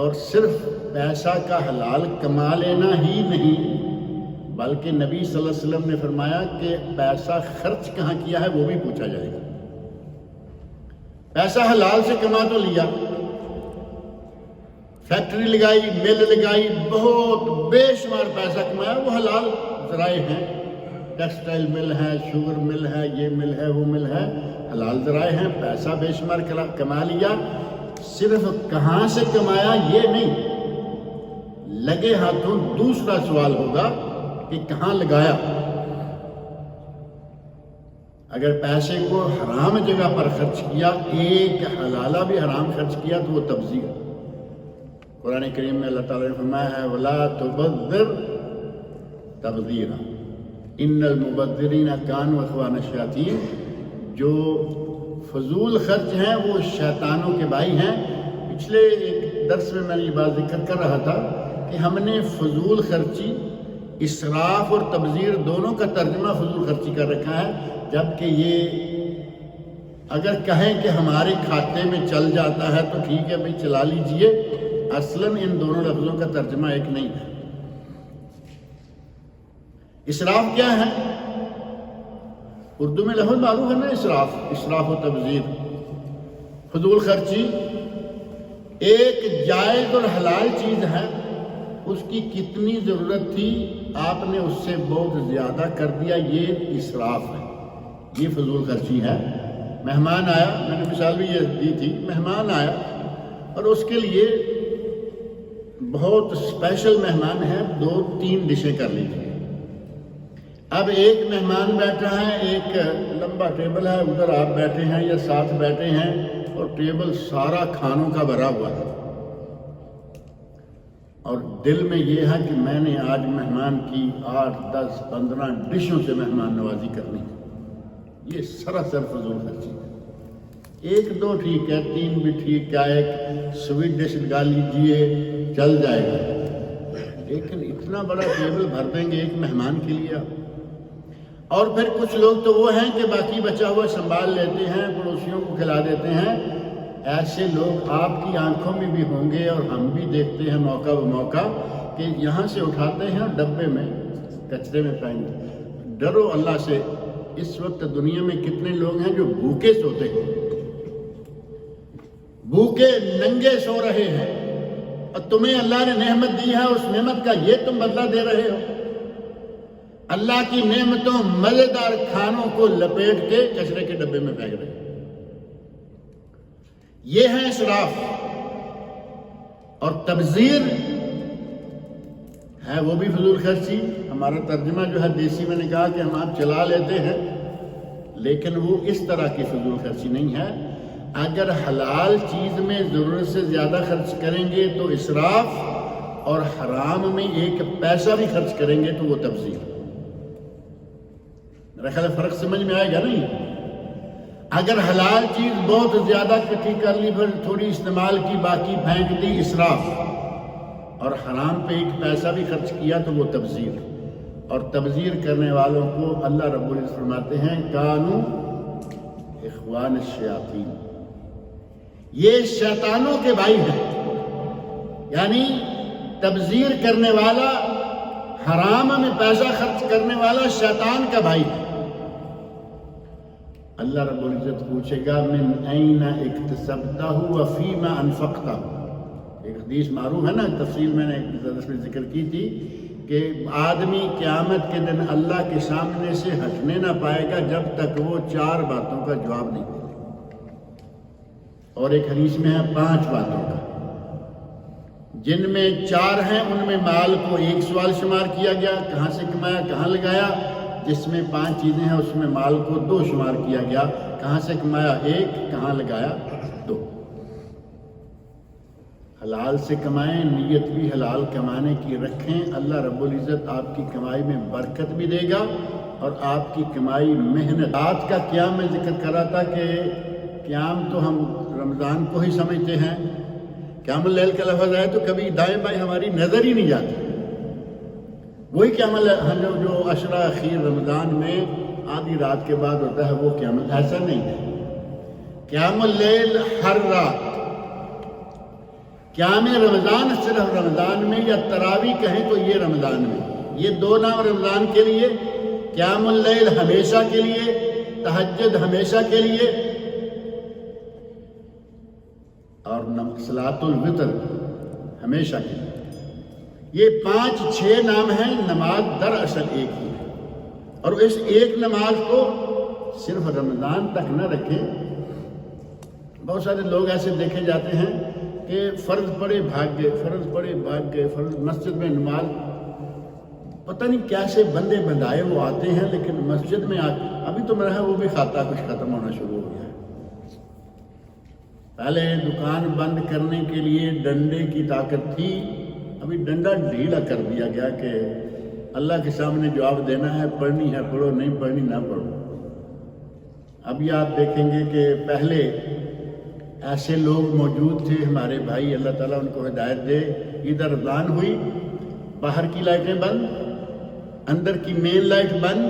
اور صرف پیسہ کا حلال کما لینا ہی نہیں بلکہ نبی صلی اللہ علیہ وسلم نے فرمایا کہ پیسہ خرچ کہاں کیا ہے وہ بھی پوچھا جائے گا۔ پیسہ حلال سے کما تو لیا، فیکٹری لگائی، مل لگائی، بہت بے شمار پیسہ کمایا، وہ حلال ذرائع ہیں، ٹیکسٹائل مل ہے، شوگر مل ہے، یہ مل ہے، وہ مل ہے، حلال ذرائع ہیں، پیسہ بے شمار کما لیا۔ صرف کہاں سے کمایا یہ نہیں، لگے ہاتھوں دوسرا سوال ہوگا کہ کہاں لگایا۔ اگر پیسے کو حرام جگہ پر خرچ کیا، ایک حلالہ بھی حرام خرچ کیا تو وہ تبذیر۔ قرآن کریم میں اللہ تعالیٰ نے فرمایا ہے وَلَا تُبَذِّرْ تَبْذِيرًا إِنَّ الْمُبَذِّرِينَ كَانُوا إِخْوَانَ الشَّيَاطِينَ۔ جو فضول خرچ ہیں وہ شیطانوں کے بھائی ہیں۔ پچھلے ایک درس میں میں نے یہ بات ذکر کر رہا تھا کہ ہم نے فضول خرچی، اسراف اور تبذیر دونوں کا ترجمہ فضول خرچی کر رکھا ہے، جبکہ یہ اگر کہیں کہ ہمارے کھاتے میں چل جاتا ہے تو ٹھیک ہے بھائی چلا لیجئے، اصلاً ان دونوں لفظوں کا ترجمہ ایک نہیں ہے۔ اسراف کیا ہے؟ اردو میں لفظ معروف ہے نا، اسراف و تبذیر، فضول خرچی ایک جائز اور حلال چیز ہے، اس کی کتنی ضرورت تھی آپ نے اس سے بہت زیادہ کر دیا، یہ اسراف ہے، یہ فضول خرچی ہے۔ مہمان آیا، میں نے مثال بھی یہ دی تھی، مہمان آیا اور اس کے لیے بہت اسپیشل مہمان ہے، 2-3 ڈشیں کر لیجیے۔ اب ایک مہمان بیٹھا ہے، ایک لمبا ٹیبل ہے، ادھر آپ بیٹھے ہیں یا ساتھ بیٹھے ہیں اور ٹیبل سارا کھانوں کا بھرا ہوا ہے، اور دل میں یہ ہے کہ میں نے آج مہمان کی 8, 10, 15 ڈشوں سے مہمان نوازی کرنی ہے۔ یہ سراسر فضول خرچی ہے۔ 1-2 ٹھیک ہے، 3 بھی ٹھیک ہے، ایک سویٹ ڈش لگا لیجئے چل جائے گا، لیکن اتنا بڑا ٹیبل بھر دیں گے ایک مہمان کے لیے؟ اور پھر کچھ لوگ تو وہ ہیں کہ باقی بچا ہوا سنبھال لیتے ہیں، پڑوسیوں کو کھلا دیتے ہیں۔ ایسے لوگ آپ کی آنکھوں میں بھی ہوں گے اور ہم بھی دیکھتے ہیں موقع بموقع کہ یہاں سے اٹھاتے ہیں اور ڈبے میں کچرے میں پھینک۔ ڈرو اللہ سے، اس وقت دنیا میں کتنے لوگ ہیں جو بھوکے سوتے ہیں، بھوکے ننگے سو رہے ہیں، اور تمہیں اللہ نے نعمت دی ہے، اس نعمت کا یہ تم بدلہ دے رہے ہو۔ اللہ کی نعمتوں مزیدار کھانوں کو لپیٹ کے کچرے کے ڈبے میں پھینک رہے ہیں۔ یہ ہے اسراف، اور تبذیر ہے وہ بھی فضول خرچی۔ ہمارا ترجمہ جو ہے دیسی میں نے کہا کہ ہم آپ چلا لیتے ہیں، لیکن وہ اس طرح کی فضول خرچی نہیں ہے۔ اگر حلال چیز میں ضرورت سے زیادہ خرچ کریں گے تو اسراف، اور حرام میں ایک پیسہ بھی خرچ کریں گے تو وہ تبذیر۔ میرا خیال فرق سمجھ میں آئے گا نہیں؟ اگر حلال چیز بہت زیادہ اکٹھی کر لی، پھر تھوڑی استعمال کی، باقی پھینک دی، اسراف، اور حرام پہ ایک پیسہ بھی خرچ کیا تو وہ تبذیر۔ اور تبذیر کرنے والوں کو اللہ رب العزت فرماتے ہیں کانوا اخوان الشیاطین، یہ شیطانوں کے بھائی ہیں، یعنی تبذیر کرنے والا، حرام میں پیسہ خرچ کرنے والا شیطان کا بھائی ہے۔ اللہ رب العزت پوچھے گا من این اکتسبتہ وفیما انفقتہ۔ ایک حدیث معروف ہے نا، تفصیل میں نے درس میں ذکر کی تھی کہ آدمی قیامت کے دن اللہ کے سامنے سے ہٹنے نہ پائے گا جب تک وہ 4 باتوں کا جواب نہیں دے، اور ایک حدیث میں ہے 5 باتوں کا۔ جن میں 4 ہیں ان میں مال کو 1 سوال شمار کیا گیا، کہاں سے کمایا کہاں لگایا۔ جس میں 5 چیزیں ہیں اس میں مال کو 2 شمار کیا گیا، کہاں سے کمایا 1، کہاں لگایا 2۔ حلال سے کمائیں، نیت بھی حلال کمانے کی رکھیں، اللہ رب العزت آپ کی کمائی میں برکت بھی دے گا اور آپ کی کمائی محنت۔ رات کا قیام میں ذکر کر رہا تھا کہ قیام تو ہم رمضان کو ہی سمجھتے ہیں، قیام اللیل کا لفظ ہے تو کبھی دائیں بائیں ہماری نظر ہی نہیں جاتی۔ وہی قیام اللیل جو عشرہ اخیر رمضان میں آدھی رات کے بعد ہوتا ہے وہ قیام، ایسا نہیں ہے۔ قیام اللیل ہر رات، قیام رمضان صرف رمضان میں، یا تراویح کہیں تو یہ رمضان میں، یہ 2 نام رمضان کے لیے۔ قیام اللیل ہمیشہ کے لیے، تہجد ہمیشہ کے لیے، اور صلاۃ الوتر ہمیشہ کے لیے۔ یہ 5-6 نام ہیں، نماز دراصل ایک ہی ہے، اور اس ایک نماز کو صرف رمضان تک نہ رکھیں۔ بہت سارے لوگ ایسے دیکھے جاتے ہیں کہ فرض پڑے بھاگ گئے، فرض پڑے بھاگ گئے، فرض مسجد میں نماز، پتہ نہیں کیسے بندے بندائے وہ آتے ہیں، لیکن مسجد میں ابھی تو میرا ہے وہ بھی کھاتا کچھ ختم ہونا شروع ہو گیا ہے۔ پہلے دکان بند کرنے کے لیے ڈنڈے کی طاقت تھی، ابھی ڈنڈا ڈھیلا کر دیا گیا کہ اللہ کے سامنے جواب دینا ہے، پڑھنی ہے پڑھو، نہیں پڑھنی نہ پڑھو۔ ابھی آپ دیکھیں گے کہ پہلے ایسے لوگ موجود تھے ہمارے بھائی، اللہ تعالیٰ ان کو ہدایت دے، ادھر اذان ہوئی، باہر کی لائٹیں بند، اندر کی مین لائٹ بند،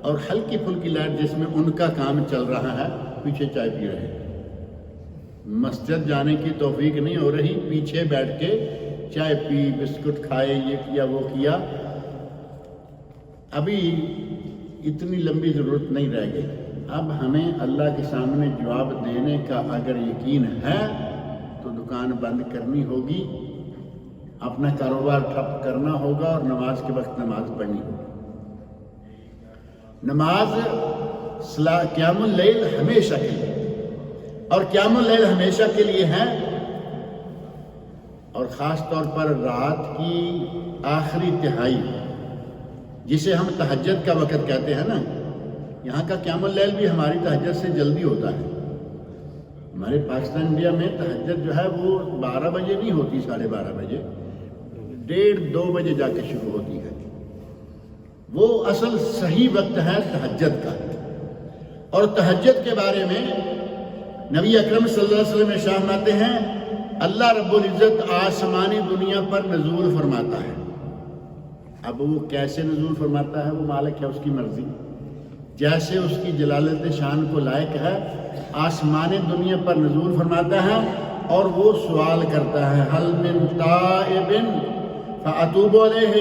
اور ہلکی پھلکی لائٹ جس میں ان کا کام چل رہا ہے، پیچھے چائے پی رہے ہیں۔ مسجد جانے کی توفیق نہیں ہو رہی، پیچھے بیٹھ کے چائے پی، بسکٹ کھائے، یہ کیا وہ کیا۔ ابھی اتنی لمبی ضرورت نہیں رہ گئی۔ اب ہمیں اللہ کے سامنے جواب دینے کا اگر یقین ہے تو دکان بند کرنی ہوگی، اپنا کاروبار ٹھپ کرنا ہوگا، اور نماز کے وقت نماز پڑھنی ہوگی۔ نماز قیام اللیل ہمیشہ کے لیے، اور قیام اللیل ہمیشہ کے لیے ہے، اور خاص طور پر رات کی آخری تہائی جسے ہم تہجد کا وقت کہتے ہیں نا، یہاں کا قیام اللیل بھی ہماری تہجد سے جلدی ہوتا ہے۔ ہمارے پاکستان انڈیا میں تہجد جو ہے وہ 12 بجے نہیں ہوتی، 12:30 بجے، 1:30-2 بجے جا کے شروع ہوتی ہے۔ وہ اصل صحیح وقت ہے تہجد کا۔ اور تہجد کے بارے میں نبی اکرم صلی اللہ علیہ وسلم ارشاد فرماتے ہیں، اللہ رب العزت آسمانی دنیا پر نزول فرماتا ہے۔ اب وہ کیسے نزول فرماتا ہے، وہ مالک ہے، اس کی مرضی، جیسے اس کی جلالت شان کو لائق ہے آسمان دنیا پر نزول فرماتا ہے، اور وہ سوال کرتا ہے، هل من تائب فاتوب علیہ،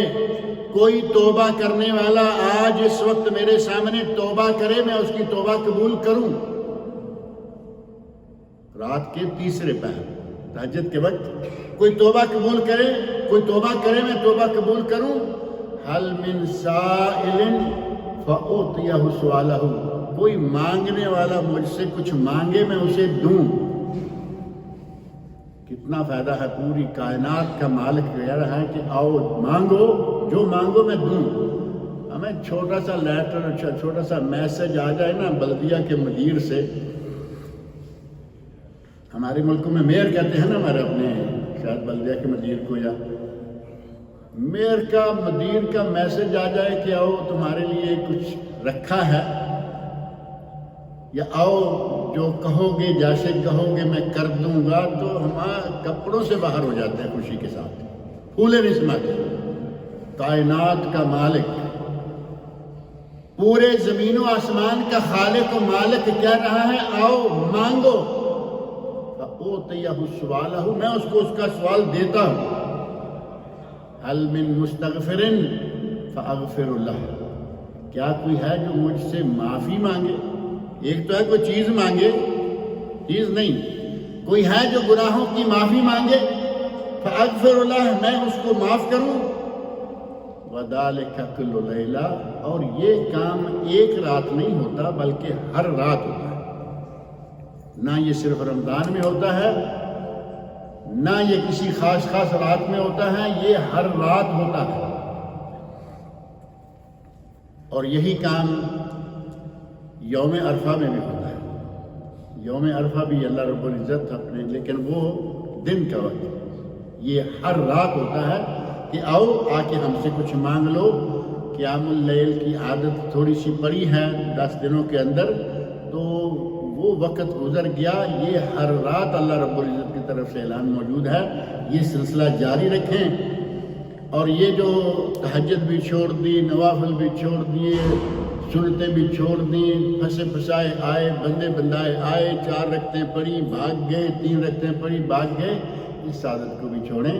کوئی توبہ کرنے والا آج اس وقت میرے سامنے توبہ کرے، میں اس کی توبہ قبول کروں۔ رات کے تیسرے پہر تہجد کے وقت کوئی توبہ قبول کرے، کوئی توبہ کرے، میں توبہ قبول کروں۔ هل من سائل فأعطیہ سؤالہ، کوئی مانگنے والا مجھ سے کچھ مانگے، میں اسے دوں۔ کتنا فائدہ ہے، پوری کائنات کا مالک کہہ رہا ہے کہ آؤ مانگو، جو مانگو میں دوں۔ ہمیں چھوٹا سا لیٹر، چھوٹا سا میسج آ جائے نا بلدیہ کے مدیر سے، ہمارے ملکوں میں میئر کہتے ہیں نا ہمارے اپنے، شاید بلدیہ کے مدیر کو، یا میئر کا مدیر کا میسج آ جائے کہ آؤ تمہارے لیے کچھ رکھا ہے، یا آؤ جو کہو گے جیسے کہو گے میں کر دوں گا، تو ہمارے کپڑوں سے باہر ہو جاتے ہیں خوشی کے ساتھ، پھولے نہیں سماتے۔ کائنات کا مالک، پورے زمین و آسمان کا خالق و مالک کہہ رہا ہے آؤ مانگو، فأعطیہ سؤالہ، میں اس کو اس کا سوال دیتا ہوں۔ هل من مستغفر فاغفر له، کیا کوئی ہے جو مجھ سے معافی مانگے؟ ایک تو ہے کوئی چیز مانگے، چیز نہیں، کوئی ہے جو گناہوں کی معافی مانگے، فاغفر له، میں اس کو معاف کروں۔ وذلک کل لیلہ، اور یہ کام ایک رات نہیں ہوتا بلکہ ہر رات ہوتا ہے۔ نہ یہ صرف رمضان میں ہوتا ہے، نہ یہ کسی خاص رات میں ہوتا ہے، یہ ہر رات ہوتا ہے۔ اور یہی کام یوم عرفہ میں بھی ہوتا ہے۔ یوم عرفہ بھی اللہ رب العزت اپنے، لیکن وہ دن کا وقت، یہ ہر رات ہوتا ہے کہ آؤ آ کے ہم سے کچھ مانگ لو۔ قیام اللیل کی عادت تھوڑی سی پڑی ہے 10 دنوں کے اندر، تو وہ وقت گزر گیا۔ یہ ہر رات اللہ رب العزت کی طرف سے اعلان موجود ہے، یہ سلسلہ جاری رکھیں۔ اور یہ جو تہجد بھی چھوڑ دی، نوافل بھی چھوڑ دیے، سنتیں بھی چھوڑ دیں، پھنسے پھسائے آئے، بندے بندائے آئے، 4 رکعتیں پڑھی بھاگ گئے، 3 رکعتیں پڑھی بھاگ گئے، اس عادت کو بھی چھوڑیں۔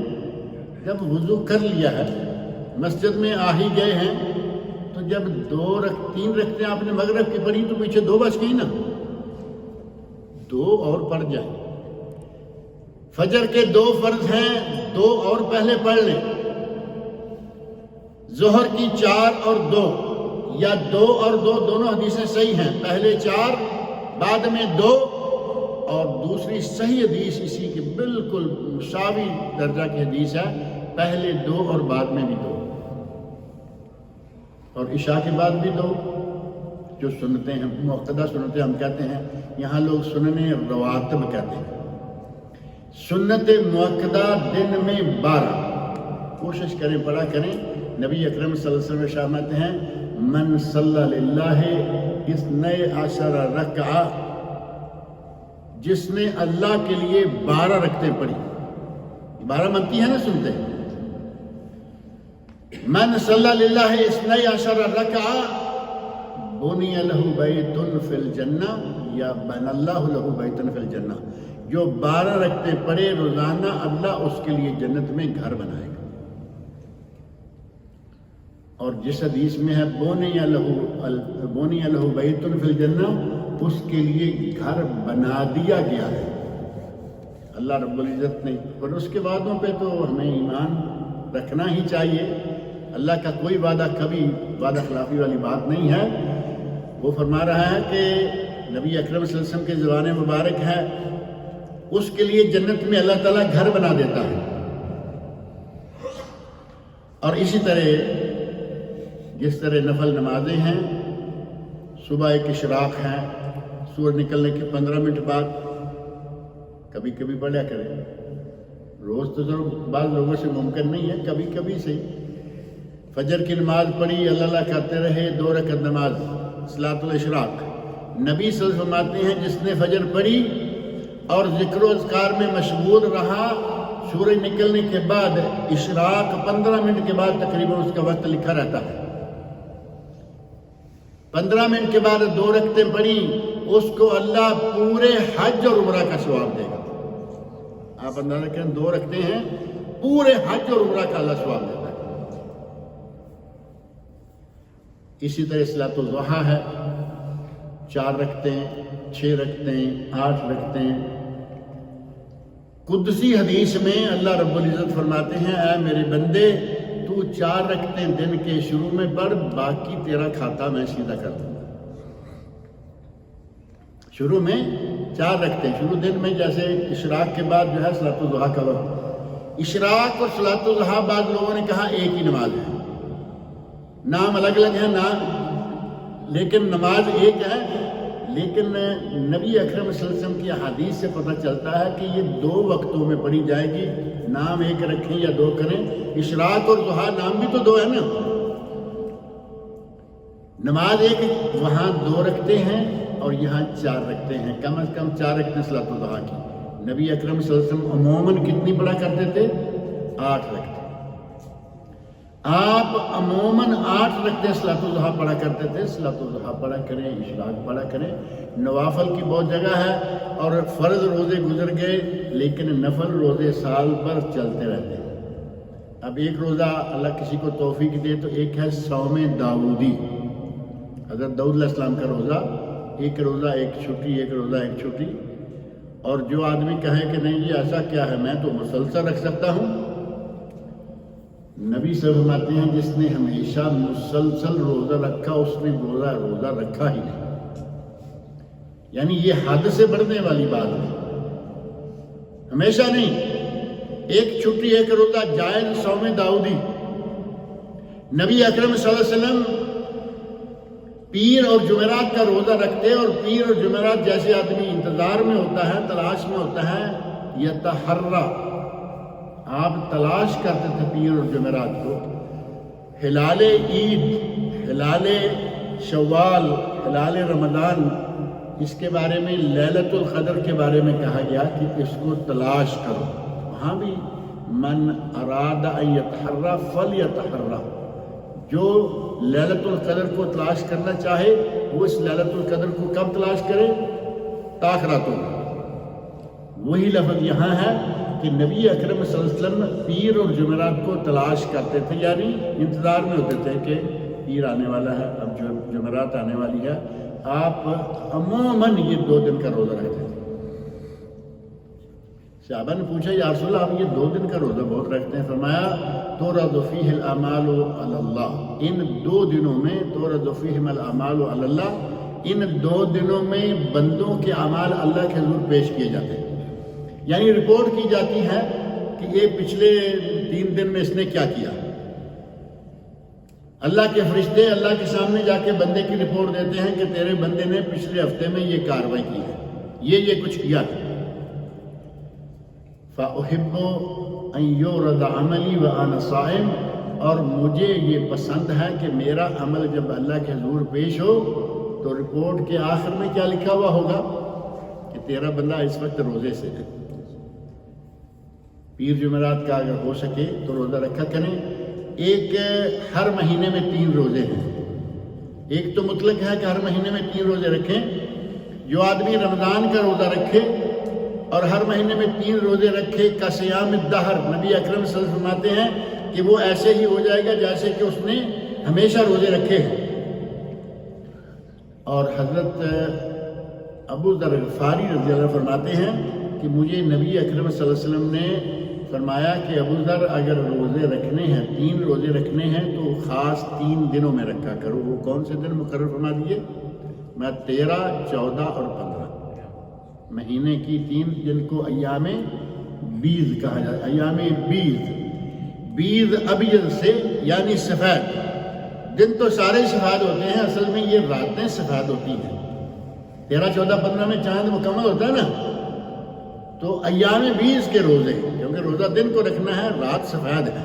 جب وضو کر لیا ہے، مسجد میں آ ہی گئے ہیں، تو جب 3 رکعتیں آپ نے مغرب کی پڑھی تو پیچھے 2 بچ گئی نا، 2 اور پڑھ جائیں۔ فجر کے 2 فرض ہیں، 2 اور پہلے پڑھ لیں۔ ظہر کی 4 اور 2، یا 2 اور 2 دونوں حدیثیں صحیح ہیں، پہلے 4 بعد میں 2، اور دوسری صحیح حدیث اسی کے بالکل مساوی درجہ کی حدیث ہے، پہلے 2 اور بعد میں بھی 2، اور عشاء کے بعد بھی 2، جو سنتیں ہیں، مؤکدہ سنتیں ہم کہتے ہیں، یہاں لوگ سننے رواتب کہتے ہیں۔ سنت مؤکدہ دن میں 12، کوشش کریں پڑھا کریں۔ نبی اکرم صلی اللہ علیہ وسلم فرماتے ہیں من صلی للہ 12 رکعہ، جس نے اللہ کے لیے 12 رکعتیں پڑھی، 12 منتی ہے نا سنتے ہیں، من صلی للہ 12 رکعہ بنی لہ بیت فی الجنہ، یا بنى اللہ لہ بیت فی الجنہ، جو 12 رکعتیں پڑھے روزانہ اللہ اس کے لیے جنت میں گھر بنائے گا۔ اور جس حدیث میں ہے بونی لہ بیت فی الجنہ، اس کے لیے گھر بنا دیا گیا ہے اللہ رب العزت نے۔ اور اس کے وعدوں پہ تو ہمیں ایمان رکھنا ہی چاہیے۔ اللہ کا کوئی وعدہ کبھی وعدہ خلافی والی بات نہیں ہے۔ وہ فرما رہا ہے کہ نبی اکرم صلی اللہ علیہ وسلم کے زبان مبارک ہے، اس کے لیے جنت میں اللہ تعالیٰ گھر بنا دیتا ہے۔ اور اسی طرح جس طرح نفل نمازیں ہیں، صبح ایک اشراق ہے، سورج نکلنے کے 15 منٹ بعد کبھی کبھی پڑھا کریں، روز تو ضرور بعض لوگوں سے ممکن نہیں ہے، کبھی کبھی سے۔ فجر کی نماز پڑھی، اللہ کرتے رہے 2 رکعت نماز صلاۃ الاشراق۔ نبی صلی اللہ علیہ وسلم فرماتے ہیں جس نے فجر پڑھی اور ذکر و اذکار میں مشغول رہا، سورج نکلنے کے بعد اشراق 15 منٹ کے بعد تقریباً اس کا وقت لکھا رہتا ہے، 15 منٹ کے بعد 2 رکعتیں پڑھی، اس کو اللہ پورے حج اور عمرہ کا ثواب دے گا۔ آپ اندازہ کریں 2 رکعتیں ہیں، پورے حج اور عمرہ کا اللہ ثواب دیتا ہے۔ اسی طرح صلاۃ الضحیٰ ہے، 4 رکعتیں، 6 رکعتیں، 8 رکعتیں۔ قدسی حدیث میں اللہ رب العزت فرماتے ہیں اے میرے بندے، تو 4 رکعتیں دن کے شروع میں پڑھ، باقی تیرا کھاتا میں سیدھا کر دوں گا۔ شروع میں 4 رکعتیں، شروع دن میں، جیسے اشراق کے بعد جو ہے صلاۃ الضحیٰ کا وقت۔ اشراق اور صلاۃ الضحیٰ بعض لوگوں نے کہا ایک ہی نماز ہے، نام الگ الگ ہے نام، لیکن نماز ایک ہے۔ لیکن نبی اکرم صلی اللہ علیہ وسلم کی احادیث سے پتہ چلتا ہے کہ یہ 2 وقتوں میں پڑھی جائے گی، نام ایک رکھیں یا 2 کریں۔ اشراق اور ضحیٰ نام بھی تو 2 ہے نا، نماز ایک، وہاں 2 رکعتیں ہیں اور یہاں 4 رکعتیں ہیں، کم از کم 4 رکعتیں صلاۃ الضحیٰ کی۔ نبی اکرم صلی اللہ علیہ وسلم عموماً کتنی پڑھا کرتے تھے؟ 8 رکعتیں۔ آپ عموماً 8 رکعتیں صلاۃ الضحیٰ پڑھا کرتے تھے۔ صلاۃ الضحیٰ پڑھا کریں، اشراق پڑھا کریں۔ نوافل کی بہت جگہ ہے، اور فرض روزے گزر گئے لیکن نفل روزے سال بھر چلتے رہتے ہیں۔ اب ایک روزہ اللہ کسی کو توفیق دے تو ایک ہے صوم داؤدی، حضرت داؤد علیہ السلام کا روزہ، ایک روزہ ایک چھٹی، ایک روزہ ایک چھٹی۔ اور جو آدمی کہے کہ نہیں جی ایسا کیا ہے، میں تو مسلسل رکھ سکتا ہوں، نبی صلی اللہ علیہ وسلم فرماتے ہیں جس نے ہمیشہ مسلسل روزہ رکھا اس نے روزہ رکھا ہی نہیں۔ یعنی یہ حد سے بڑھنے والی بات ہے، ہمیشہ نہیں، ایک چھٹی ایک روزہ جائز صوم داؤدی. نبی اکرم صلی اللہ علیہ وسلم پیر اور جمعرات کا روزہ رکھتے، اور پیر اور جمعرات جیسے آدمی انتظار میں ہوتا ہے، تلاش میں ہوتا ہے، یتحرا، آپ تلاش کرتے تھے پیر اور جمعرات کو. ہلال عید، ہلال شوال، ہلال رمضان، اس کے بارے میں لیلۃ القدر کے بارے میں کہا گیا کہ اس کو تلاش کرو. وہاں بھی من اراد ان یتحرا فلیتحرا، جو لیلۃ القدر کو تلاش کرنا چاہے وہ اس لیلۃ القدر کو کب تلاش کرے؟ تاخراتوں. وہی لفظ یہاں ہے کہ نبی اکرم صلی اللہ علیہ وسلم پیر اور جمعرات کو تلاش کرتے تھے، یعنی انتظار میں ہوتے تھے کہ پیر آنے والا ہے، اب جمعرات آنے والی ہے. آپ عموماً یہ 2 دن کا روزہ رکھتے تھے. صحابہ نے پوچھا یا رسول اللہ آپ یہ 2 دن کا روزہ بہت رکھتے ہیں. فرمایا تورد فیہ الاعمال علی اللہ، ان 2 دنوں میں تورد فیہم الاعمال علی اللہ، ان 2 دنوں میں بندوں کے اعمال اللہ کے حضور پیش کیے جاتے ہیں. یعنی رپورٹ کی جاتی ہے کہ یہ پچھلے 3 دن میں اس نے کیا کیا. اللہ کے فرشتے اللہ کے سامنے جا کے بندے کی رپورٹ دیتے ہیں کہ تیرے بندے نے پچھلے ہفتے میں یہ کارروائی کی ہے، یہ کچھ کیا ہے. فَأُحِبُّ أَن يُعْرَضَ عَمَلِي وَأَنَا صَائِمٌ، اور مجھے یہ پسند ہے کہ میرا عمل جب اللہ کے حضور پیش ہو تو رپورٹ کے آخر میں کیا لکھا ہوا ہوگا کہ تیرا بندہ اس وقت روزے سے ہے. پیر جمعرات کا اگر ہو سکے تو روزہ رکھا کریں. ایک ہر مہینے میں 3 روزے ہیں. ایک تو مطلق ہے کہ ہر مہینے میں 3 روزے رکھیں. جو آدمی رمضان کا روزہ رکھے اور ہر مہینے میں 3 روزے رکھے کا صیام الدہر، نبی اکرم صلی اللہ علیہ وسلم فرماتے ہیں کہ وہ ایسے ہی ہو جائے گا جیسے کہ اس نے ہمیشہ روزے رکھے ہیں. اور حضرت ابو ذر غفاری رضی اللہ عنہ فرماتے ہیں کہ مجھے نبی اکرم صلی اللہ علیہ وسلم نے فرمایا کہ ابو ذر اگر روزے رکھنے ہیں، 3 روزے رکھنے ہیں تو خاص 3 دنوں میں رکھا کرو. وہ کون سے دن مقرر فرما دیے؟ میں 13، 14 اور 15 مہینے کی 3 دن کو ایام بیض کہا جاتا ہے. ایام بیض ابیض سے یعنی سفید. دن تو سارے سفید ہوتے ہیں، اصل میں یہ راتیں سفید ہوتی ہیں. 13، 14، 15 میں چاند مکمل ہوتا ہے نا، تو ایام بیض کے روزے، کیونکہ روزہ دن کو رکھنا ہے، رات سفید ہے،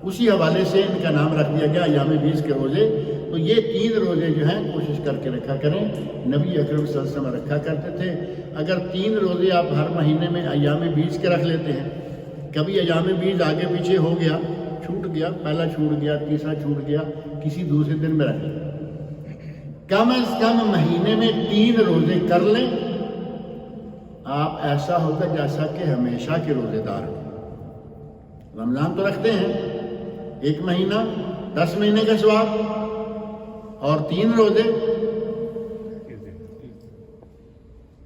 اسی حوالے سے ان کا نام رکھ دیا گیا ایام بیض کے روزے. تو یہ 3 روزے جو ہیں کوشش کر کے رکھا کریں. نبی اکرم صلی اللہ علیہ وسلم رکھا کرتے تھے. اگر 3 روزے آپ ہر مہینے میں ایام بیض کے رکھ لیتے ہیں، کبھی ایام بیض آگے پیچھے ہو گیا، چھوٹ گیا، پہلا چھوٹ گیا، تیسرا چھوٹ گیا، کسی دوسرے دن میں رکھ لیں. کم از کم مہینے میں 3 روزے کر لیں. آپ ایسا ہوگا جیسا کہ ہمیشہ کے روزے دار ہیں. رمضان تو رکھتے ہیں 1 مہینہ 10 مہینے کا ثواب، اور 3 روزے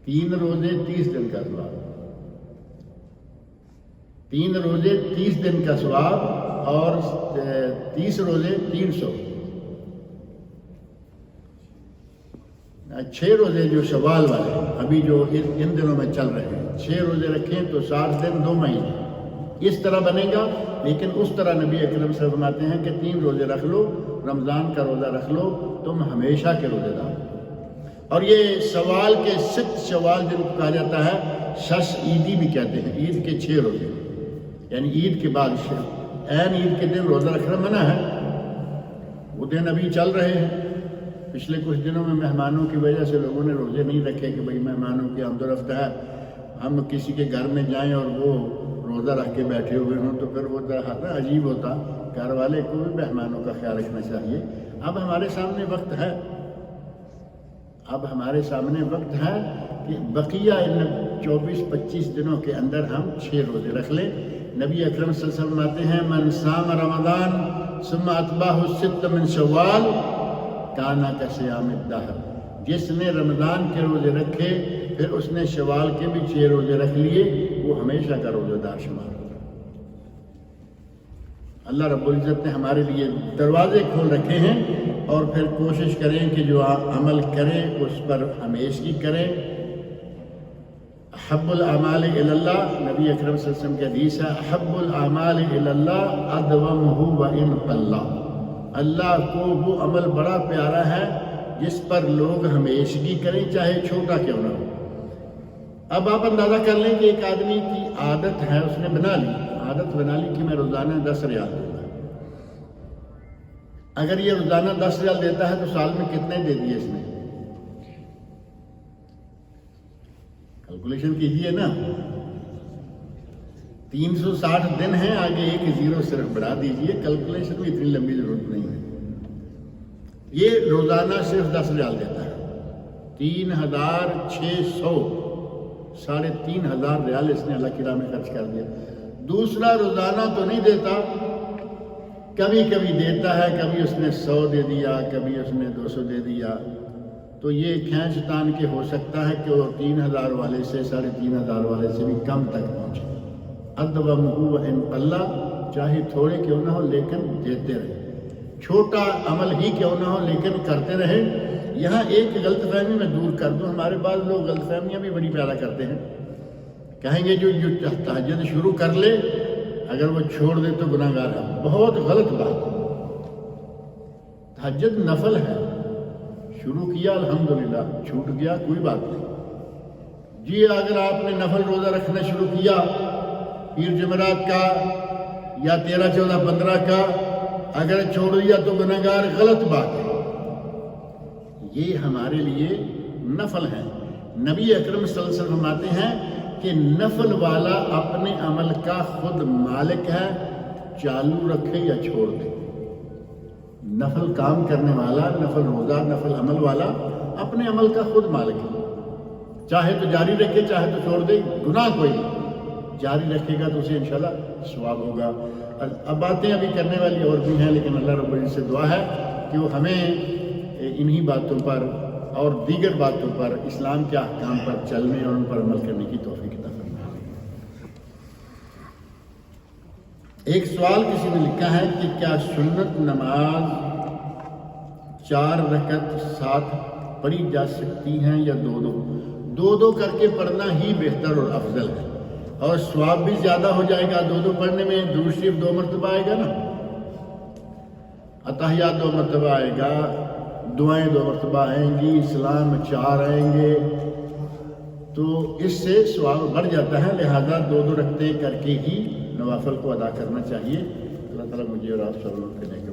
30 دن کا ثواب. 3 روزے 30 دن کا ثواب، اور 30 روزے 300. 6 روزے جو شوال والے ابھی جو ان دنوں میں چل رہے ہیں، 6 روزے رکھیں تو 60 دن 2 مہینے اس طرح بنے گا. لیکن اس طرح نبی اکرم صلی اللہ علیہ وسلم فرماتے ہیں کہ 3 روزے رکھ لو، رمضان کا روزہ رکھ لو، تم ہمیشہ کے روزے دار. اور یہ سوال کے 6 شوال جن کو کہا جاتا ہے، شش عیدی بھی کہتے ہیں. عید کے 6 روزے، یعنی عید کے بعد عین عید کے دن روزہ رکھنا منع ہے. وہ دن ابھی چل رہے ہیں. پچھلے کچھ دنوں میں مہمانوں کی وجہ سے لوگوں نے روزے نہیں رکھے کہ بھئی مہمانوں کی آمد و رفت ہے، ہم کسی کے گھر میں جائیں اور وہ روزہ رکھ کے بیٹھے ہوئے ہوں تو پھر وہ ذرا عجیب ہوتا. گھر والے کو بھی مہمانوں کا خیال رکھنا چاہیے. اب ہمارے سامنے وقت ہے کہ بقیہ ان 24-25 دنوں کے اندر ہم 6 روزے رکھ لیں. نبی اکرم صلی اللہ علیہ وسلم آتے ہیں من صام رمضان ثم اتبعہ 6 من شوال کانا کا صیام الدہر. جس نے رمضان کے روزے رکھے پھر اس نے شوال کے بھی 6 روزے رکھ لیے، وہ ہمیشہ کا روزہ دار شمار ہوگا. اللہ رب العزت نے ہمارے لیے دروازے کھول رکھے ہیں، اور پھر کوشش کریں کہ جو عمل کریں اس پر ہمیشہ کریں. احب الاعمال الی اللہ، نبی اکرم صلی اللہ علیہ وسلم کی حدیث ہے، احب الاعمال الی اللہ ادومہ وان قل، اللہ کو وہ عمل بڑا پیارا ہے جس پر لوگ ہمیشگی کریں چاہے چھوٹا کیوں نہ ہو۔ اب آپ اندازہ کر لیں کہ ایک آدمی کی عادت ہے، اس نے عادت بنا لی کہ میں روزانہ 10 ریال دوں گا۔ اگر یہ روزانہ 10 ریال دیتا ہے تو سال میں کتنے دے دیے اس نے؟ کیلکولیشن کیجئے نا، 360 دن ہیں، آگے ایک زیرو صرف بڑھا دیجئے، کیلکولیشن میں اتنی لمبی ضرورت نہیں ہے۔ یہ روزانہ صرف 10 ریال دیتا ہے، 3600 3,500 ریال اس نے اللہ کی راہ میں خرچ کر دیا۔ دوسرا روزانہ تو نہیں دیتا، کبھی کبھی دیتا ہے، کبھی اس نے 100 دے دیا، کبھی اس نے 200 دے دیا، تو یہ کھینچ تان کے ہو سکتا ہے کہ وہ 3,000 والے سے 3,500 والے سے بھی کم تک پہنچے۔ ادومہ وان قل، چاہے تھوڑے کیوں نہ ہو لیکن دیتے رہے، چھوٹا عمل ہی کیوں نہ ہو لیکن کرتے رہے۔ یہاں ایک غلط فہمی میں دور کر دوں، ہمارے بعض لوگ غلط فہمیاں بھی بڑی پیدا کرتے ہیں، کہیں گے جو تہجد شروع کر لے اگر وہ چھوڑ دے تو گناہ گار ہے۔ بہت غلط بات، تہجد نفل ہے، شروع کیا الحمدللہ، چھوٹ گیا کوئی بات نہیں جی۔ اگر آپ نے نفل روزہ رکھنا شروع کیا پیر جمعرات کا یا 13، 14، 15 کا، اگر چھوڑ دیا تو گناہ گار، غلط بات ہے۔ یہ ہمارے لیے نفل ہے۔ نبی اکرم صلی اللہ علیہ وسلم فرماتے ہیں کہ نفل والا اپنے عمل کا خود مالک ہے، چالو رکھے یا چھوڑ دے۔ نفل کام کرنے والا، نفل روزہ، نفل عمل والا اپنے عمل کا خود مالک ہے، چاہے تو جاری رکھے چاہے تو چھوڑ دے، گناہ کوئی نہیں، جاری رکھے گا تو اسے انشاءاللہ ثواب ہوگا۔ اب باتیں ابھی کرنے والی اور بھی ہیں، لیکن اللہ رب العزت سے دعا ہے کہ وہ ہمیں انہی باتوں پر اور دیگر باتوں پر، اسلام کے احکام پر چلنے اور ان پر عمل کرنے کی توفیق عطا فرمائے۔ ایک سوال کسی نے لکھا ہے کہ کیا سنت نماز 4 رکعت ساتھ پڑھی جا سکتی ہیں یا دو کر کے پڑھنا ہی بہتر اور افضل ہے، اور ثواب بھی زیادہ ہو جائے گا۔ 2 پڑھنے میں درود شریف 2 مرتبہ آئے گا نا، اتحیات 2 مرتبہ آئے گا، دعائیں 2 مرتبہ آئیں گی، سلام 4 آئیں گے، تو اس سے ثواب بڑھ جاتا ہے۔ لہذا 2 رکعتیں کر کے ہی نوافل کو ادا کرنا چاہیے۔ اللہ تعالیٰ مجھے اور آپ سب لوگ کے نیک